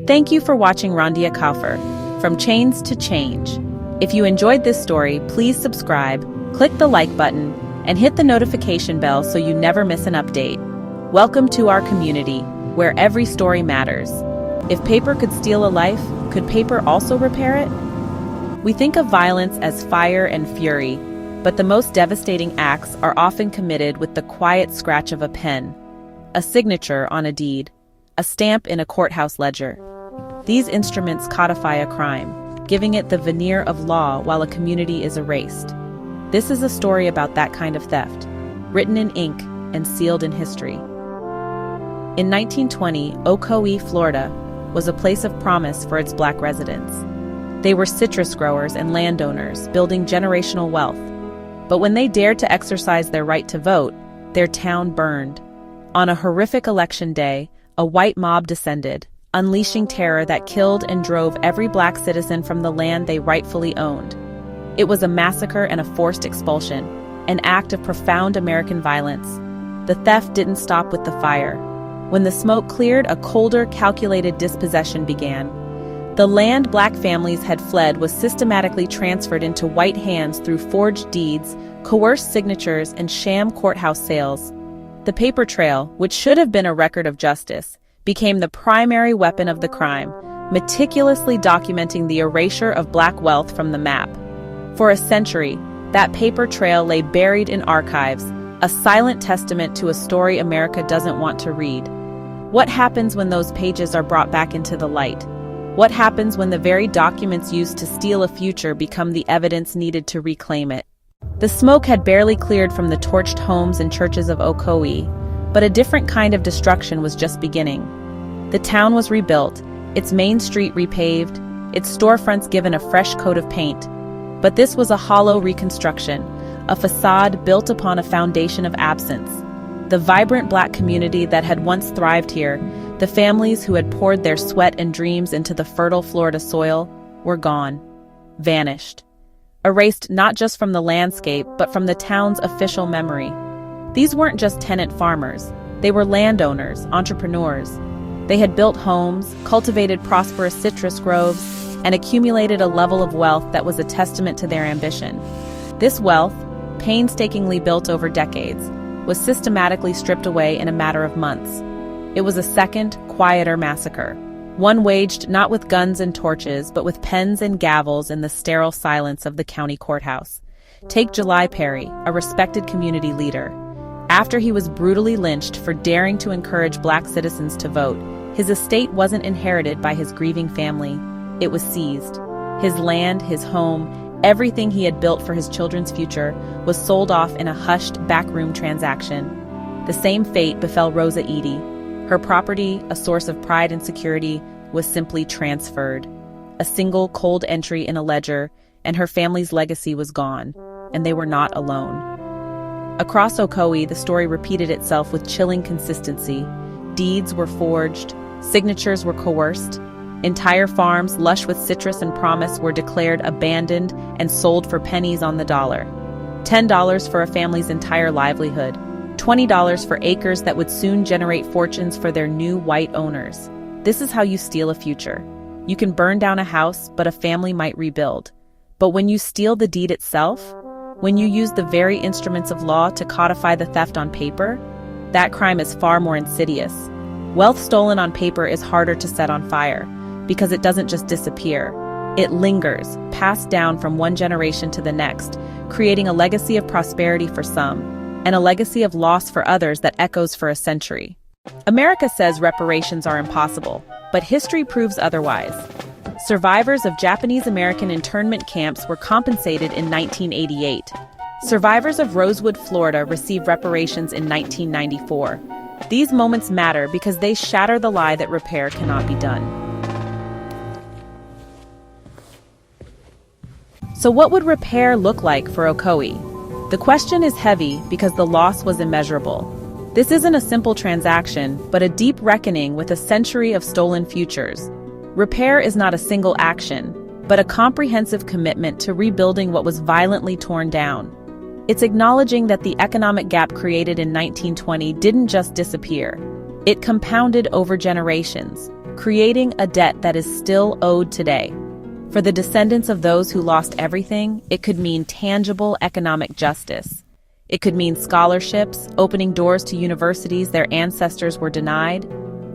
Thank you for watching Randia Kaufer, From Chains to Change. If you enjoyed this story, please subscribe, click the like button, and hit the notification bell so you never miss an update. Welcome to our community, where every story matters. If paper could steal a life, could paper also repair it? We think of violence as fire and fury, but the most devastating acts are often committed with the quiet scratch of a pen, a signature on a deed, a stamp in a courthouse ledger. These instruments codify a crime, giving it the veneer of law while a community is erased. This is a story about that kind of theft, written in ink and sealed in history. In 1920, Ocoee, Florida, was a place of promise for its black residents. They were citrus growers and landowners, building generational wealth. But when they dared to exercise their right to vote, their town burned. On a horrific election day, a white mob descended, unleashing terror that killed and drove every black citizen from the land they rightfully owned. It was a massacre and a forced expulsion, an act of profound American violence. The theft didn't stop with the fire. When the smoke cleared, a colder, calculated dispossession began. The land black families had fled was systematically transferred into white hands through forged deeds, coerced signatures, and sham courthouse sales. The paper trail, which should have been a record of justice, became the primary weapon of the crime, meticulously documenting the erasure of black wealth from the map. For a century, that paper trail lay buried in archives, a silent testament to a story America doesn't want to read. What happens when those pages are brought back into the light? What happens when the very documents used to steal a future become the evidence needed to reclaim it? The smoke had barely cleared from the torched homes and churches of Ocoee, but a different kind of destruction was just beginning. The town was rebuilt, its main street repaved, its storefronts given a fresh coat of paint. But this was a hollow reconstruction, a facade built upon a foundation of absence. The vibrant black community that had once thrived here, the families who had poured their sweat and dreams into the fertile Florida soil, were gone, vanished, erased not just from the landscape but from the town's official memory. These weren't just tenant farmers, they were landowners, entrepreneurs. They had built homes, cultivated prosperous citrus groves, and accumulated a level of wealth that was a testament to their ambition. This wealth, painstakingly built over decades, was systematically stripped away in a matter of months. It was a second, quieter massacre, one waged not with guns and torches, but with pens and gavels in the sterile silence of the county courthouse. Take July Perry, a respected community leader. After he was brutally lynched for daring to encourage black citizens to vote, his estate wasn't inherited by his grieving family. It was seized. His land, his home, everything he had built for his children's future was sold off in a hushed backroom transaction. The same fate befell Rosa Edie. Her property, a source of pride and security, was simply transferred. A single cold entry in a ledger, and her family's legacy was gone, and they were not alone. Across Ocoee, the story repeated itself with chilling consistency. Deeds were forged, signatures were coerced, entire farms, lush with citrus and promise, were declared abandoned and sold for pennies on the dollar. $10 for a family's entire livelihood, $20 for acres that would soon generate fortunes for their new white owners. This is how you steal a future. You can burn down a house, but a family might rebuild. But when you steal the deed itself, when you use the very instruments of law to codify the theft on paper, that crime is far more insidious. Wealth stolen on paper is harder to set on fire, because it doesn't just disappear. It lingers, passed down from one generation to the next, creating a legacy of prosperity for some, and a legacy of loss for others that echoes for a century. America says reparations are impossible, but history proves otherwise. Survivors of Japanese-American internment camps were compensated in 1988. Survivors of Rosewood, Florida received reparations in 1994. These moments matter because they shatter the lie that repair cannot be done. So what would repair look like for Ocoee? The question is heavy because the loss was immeasurable. This isn't a simple transaction, but a deep reckoning with a century of stolen futures. Repair is not a single action, but a comprehensive commitment to rebuilding what was violently torn down. It's acknowledging that the economic gap created in 1920 didn't just disappear. It compounded over generations, creating a debt that is still owed today. For the descendants of those who lost everything, it could mean tangible economic justice. It could mean scholarships, opening doors to universities their ancestors were denied.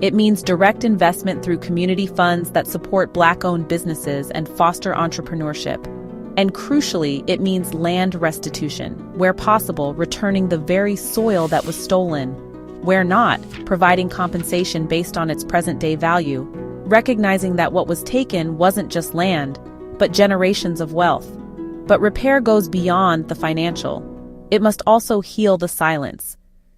It means direct investment through community funds that support Black-owned businesses and foster entrepreneurship. And crucially, it means land restitution, where possible, returning the very soil that was stolen. Where not, providing compensation based on its present-day value, recognizing that what was taken wasn't just land, but generations of wealth. But repair goes beyond the financial. It must also heal the silence.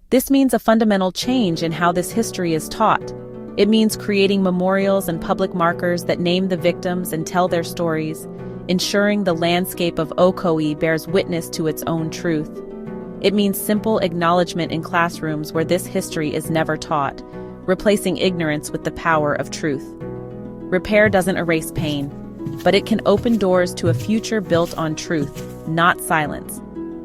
This means a fundamental change in how this history is taught. It means creating memorials and public markers that name the victims and tell their stories, ensuring the landscape of Ocoee bears witness to its own truth. It means simple acknowledgment in classrooms where this history is never taught, replacing ignorance with the power of truth. Repair doesn't erase pain, but it can open doors to a future built on truth, not silence.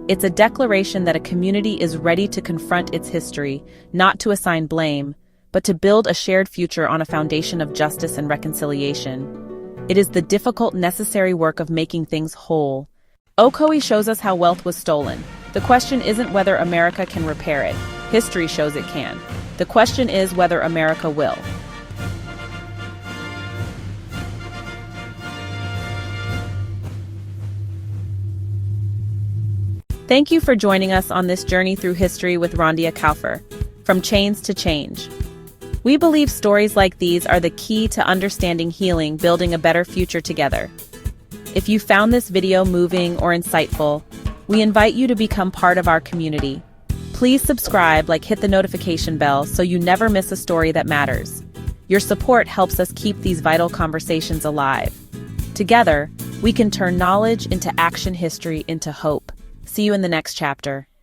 It's a declaration that a community is ready to confront its history, not to assign blame, but to build a shared future on a foundation of justice and reconciliation. It is the difficult, necessary work of making things whole. Ocoee shows us how wealth was stolen. The question isn't whether America can repair it. History shows it can. The question is whether America will. Thank you for joining us on this journey through history with Rondia Kaufer, From Chains to Change. We believe stories like these are the key to understanding healing, building a better future together. If you found this video moving or insightful, we invite you to become part of our community. Please subscribe, hit the notification bell so you never miss a story that matters. Your support helps us keep these vital conversations alive. Together, we can turn knowledge into action, history into hope. See you in the next chapter.